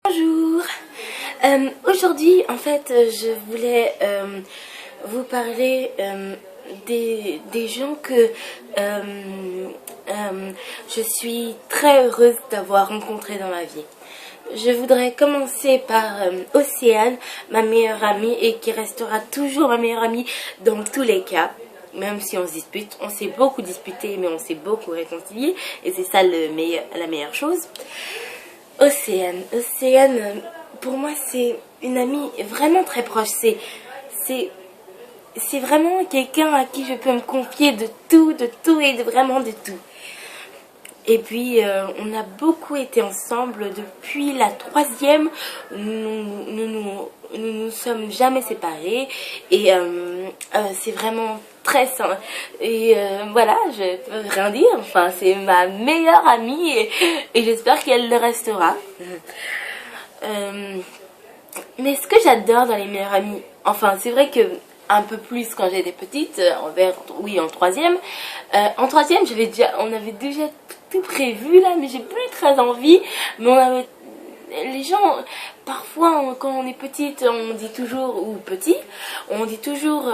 Bonjour. Aujourd'hui en fait je voulais vous parler des gens que je suis très heureuse d'avoir rencontrés dans ma vie. Je voudrais commencer par Océane, ma meilleure amie, et qui restera toujours ma meilleure amie dans tous les cas. Même si on se dispute, on s'est beaucoup disputé, mais on s'est beaucoup réconcilié, et c'est ça la meilleure chose. Océane, pour moi c'est une amie vraiment très proche. C'est vraiment quelqu'un à qui je peux me confier de tout et vraiment de tout. Et puis on a beaucoup été ensemble depuis la troisième. Nous sommes jamais séparés et c'est vraiment très sain. Et voilà, je peux rien dire. Enfin, c'est ma meilleure amie et j'espère qu'elle le restera. Mais ce que j'adore dans les meilleures amies, enfin c'est vrai que un peu plus quand j'étais petite, en troisième. En troisième, on avait déjà tout prévu là, mais j'ai plus très envie. Mais les gens, parfois quand on est petite, on dit toujours, ou petit, on dit toujours,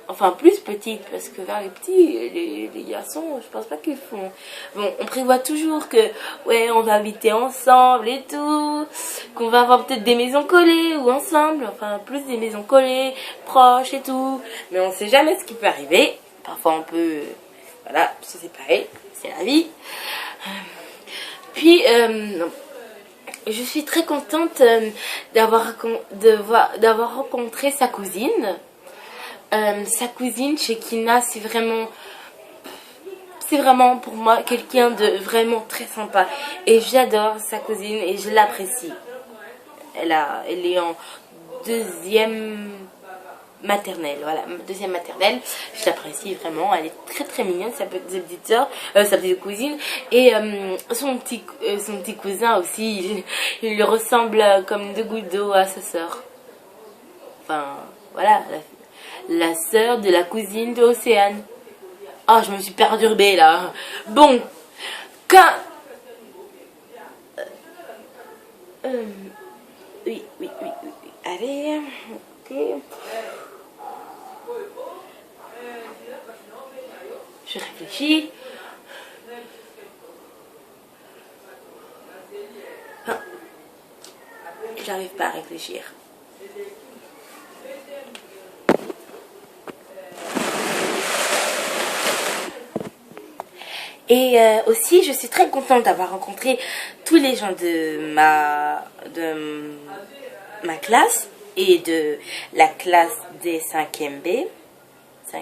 enfin plus petite, parce que vers les petits, les garçons, je pense pas qu'ils font. Bon, on prévoit toujours que, ouais, on va habiter ensemble et tout, qu'on va avoir peut-être des maisons collées ou ensemble, enfin plus des maisons collées, proches et tout, mais on sait jamais ce qui peut arriver. Parfois on peut, voilà, se séparer, c'est la vie. Puis, je suis très contente d'avoir rencontré sa cousine. Sa cousine, Shekina, c'est vraiment pour moi quelqu'un de vraiment très sympa. Et j'adore sa cousine et je l'apprécie. Elle est en deuxième maternelle, voilà, deuxième maternelle. Je l'apprécie vraiment, elle est très très mignonne, sa petite soeur, sa petite cousine, et son petit cousin aussi, il lui ressemble comme deux gouttes d'eau à sa soeur. Enfin, voilà, la soeur de la cousine de Océane. Oh, je me suis perturbée là. Bon, quand... Oui. Allez, ok. Je réfléchis. Ah, j'arrive pas à réfléchir. Et aussi, je suis très contente d'avoir rencontré tous les gens de ma classe et de la classe des 5e B.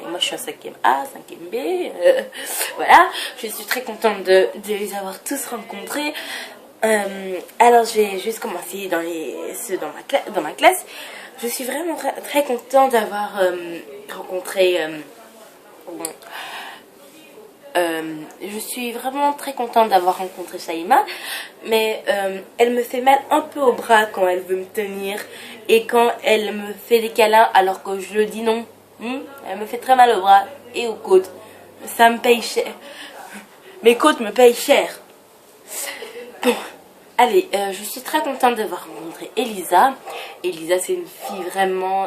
Moi, je suis en 5e A, 5e B. Voilà, je suis très contente de les avoir tous rencontrés. Alors, je vais juste commencer ceux dans ma classe. Je suis vraiment très contente d'avoir rencontré... je suis vraiment très contente d'avoir rencontré Shaima, mais elle me fait mal un peu au bras quand elle veut me tenir et quand elle me fait des câlins alors que je dis non. Elle me fait très mal au bras et aux côtes. Ça me paye cher. Mes côtes me payent cher. Bon, allez, je suis très contente d'avoir rencontré Elisa. Elisa, c'est une fille vraiment...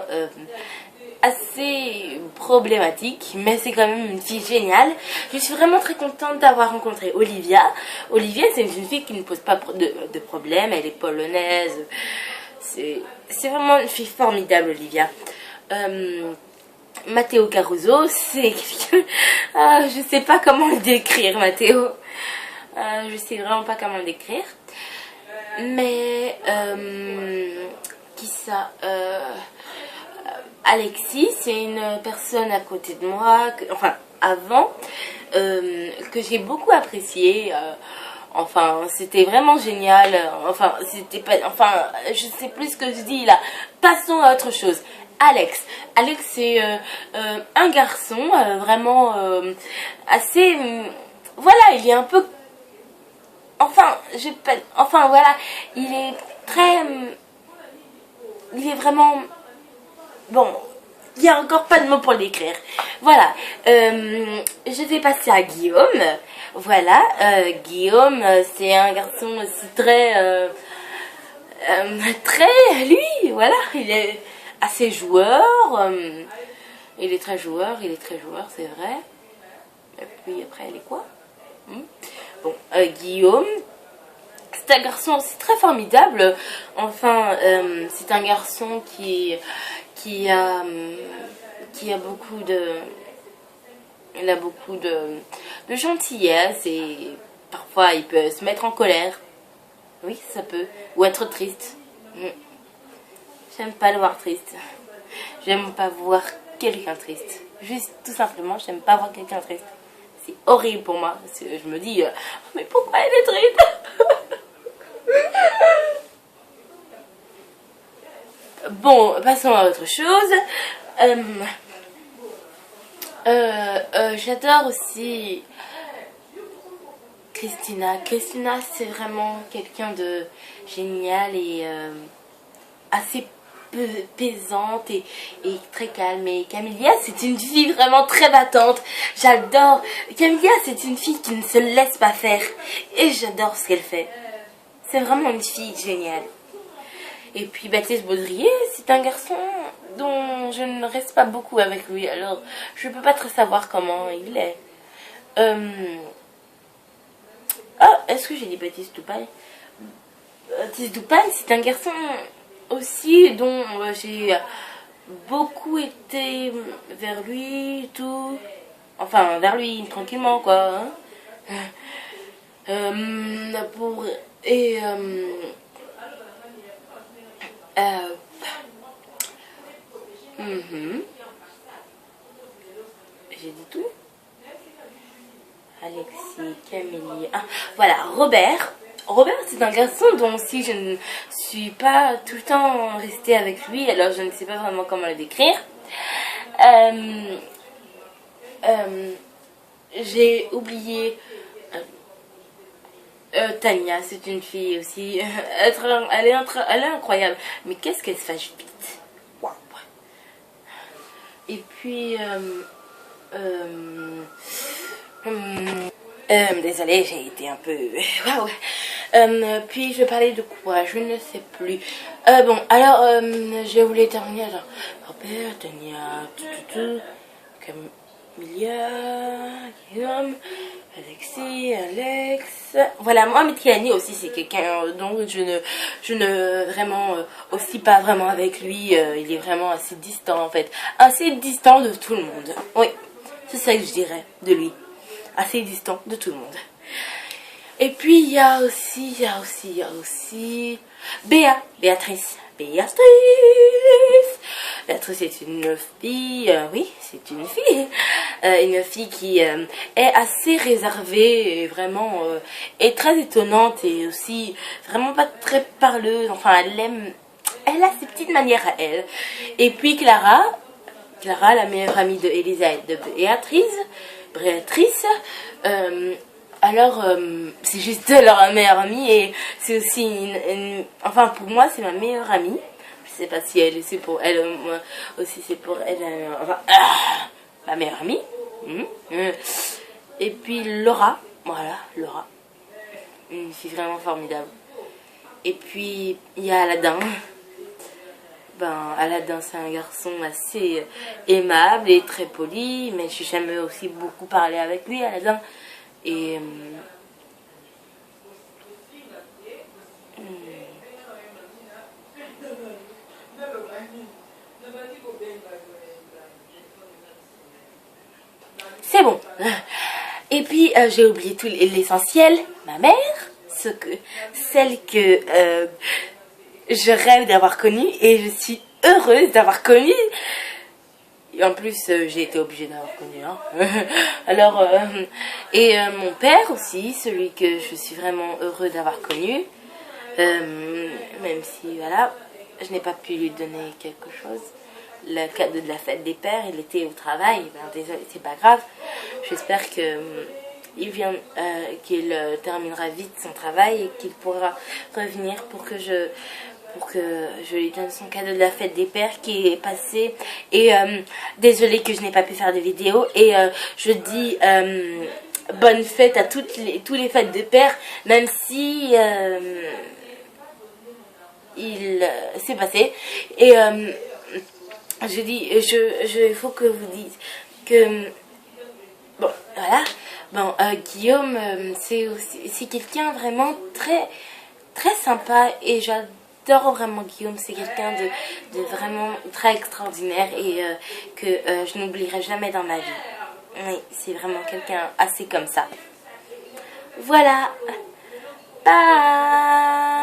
assez problématique, mais c'est quand même une fille géniale. Je suis vraiment très contente d'avoir rencontré Olivia. Olivia, c'est une fille qui ne pose pas de problème, elle est polonaise. C'est vraiment une fille formidable, Olivia. Matteo Caruso, c'est quelqu'un... je sais pas comment le décrire, Matteo. Je sais vraiment pas comment le décrire. Mais... qui ça Alexis, c'est une personne à côté de moi, avant, que j'ai beaucoup apprécié. Enfin, c'était vraiment génial. Je sais plus ce que je dis là. Passons à autre chose. Alex, c'est un garçon vraiment assez... voilà, il est un peu... voilà, il est très... il est vraiment... Bon, il n'y a encore pas de mots pour l'écrire. Voilà, je vais passer à Guillaume. Voilà, Guillaume, c'est un garçon aussi très... lui, voilà, il est assez joueur. Il est très joueur, c'est vrai. Et puis après, elle est quoi? Bon, Guillaume, c'est un garçon aussi très formidable. Enfin, c'est un garçon qui a, qui a beaucoup de... Il a beaucoup de gentillesse et parfois il peut se mettre en colère. Oui, ça peut. Ou être triste. J'aime pas le voir triste. J'aime pas voir quelqu'un triste. Juste, tout simplement, j'aime pas voir quelqu'un triste. C'est horrible pour moi. Je me dis, mais pourquoi elle est triste? Bon, passons à autre chose. J'adore aussi Christina. Christina, c'est vraiment quelqu'un de génial et assez pesante et très calme. Et Camélia, c'est une fille vraiment très battante. J'adore. Camélia, c'est une fille qui ne se laisse pas faire. Et j'adore ce qu'elle fait. C'est vraiment une fille géniale. Et puis Baptiste Baudrier, c'est un garçon dont je ne reste pas beaucoup avec lui. Alors, je ne peux pas très savoir comment il est. Ah, est-ce que j'ai dit Baptiste Doupagne? Baptiste Doupagne, c'est un garçon aussi dont j'ai beaucoup été vers lui, tout. Enfin, vers lui, tranquillement, quoi. Pour... Et... J'ai dit tout. Alexis, Camille. Ah, voilà, Robert. Robert, c'est un garçon dont si je ne suis pas tout le temps restée avec lui, alors je ne sais pas vraiment comment le décrire. J'ai oublié Tania, c'est une fille aussi. Elle est incroyable. Mais qu'est-ce qu'elle se fâche vite. Wow. Et puis... désolée, j'ai été un peu... Waouh. Puis je parlais de quoi? Je ne sais plus. Bon, alors, je voulais terminer. Alors, Robert, Tania, Camilia, Guillaume, Alexis, Alex. Voilà, moi, Mithriani aussi, c'est quelqu'un dont je ne vraiment aussi pas vraiment avec lui. Il est vraiment assez distant en fait. Assez distant de tout le monde. Oui, c'est ça que je dirais de lui. Assez distant de tout le monde. Et puis il y a aussi Béatrice. Béatrice est une fille, oui, c'est une fille qui est assez réservée et vraiment est très étonnante et aussi vraiment pas très parleuse. Enfin, elle a ses petites manières à elle. Et puis Clara, la meilleure amie de Elisa et de Béatrice. Alors, c'est juste leur meilleure amie et c'est aussi enfin, pour moi, c'est ma meilleure amie. Je sais pas si elle, c'est pour elle, moi aussi c'est pour elle, enfin, ma meilleure amie. Et puis Laura, voilà, Laura. Une fille vraiment formidable. Et puis, il y a Aladdin. Ben, Aladdin, c'est un garçon assez aimable et très poli, mais j'ai jamais aussi beaucoup parlé avec lui, Aladdin. Et c'est bon. Et puis j'ai oublié tout l'essentiel, ma mère, celle que je rêve d'avoir connue et je suis heureuse d'avoir connue. Et en plus, j'ai été obligée d'avoir connu. Hein. Alors, et mon père aussi, celui que je suis vraiment heureux d'avoir connu. Même si, voilà, je n'ai pas pu lui donner quelque chose. Le cadeau de la fête des pères, il était au travail. Ben, désolé, c'est pas grave. J'espère que qu'il terminera vite son travail et qu'il pourra revenir pour que je lui donne son cadeau de la fête des pères qui est passé. Et désolée que je n'ai pas pu faire de vidéo. Et je dis bonne fête à tous les fêtes de pères, même si s'est passé. Et je dis, il faut que vous dites que, bon, voilà, bon, Guillaume, c'est quelqu'un vraiment très, très sympa et j'adore vraiment Guillaume, c'est quelqu'un de vraiment très extraordinaire et que je n'oublierai jamais dans ma vie. Oui, c'est vraiment quelqu'un assez comme ça. Voilà, bye.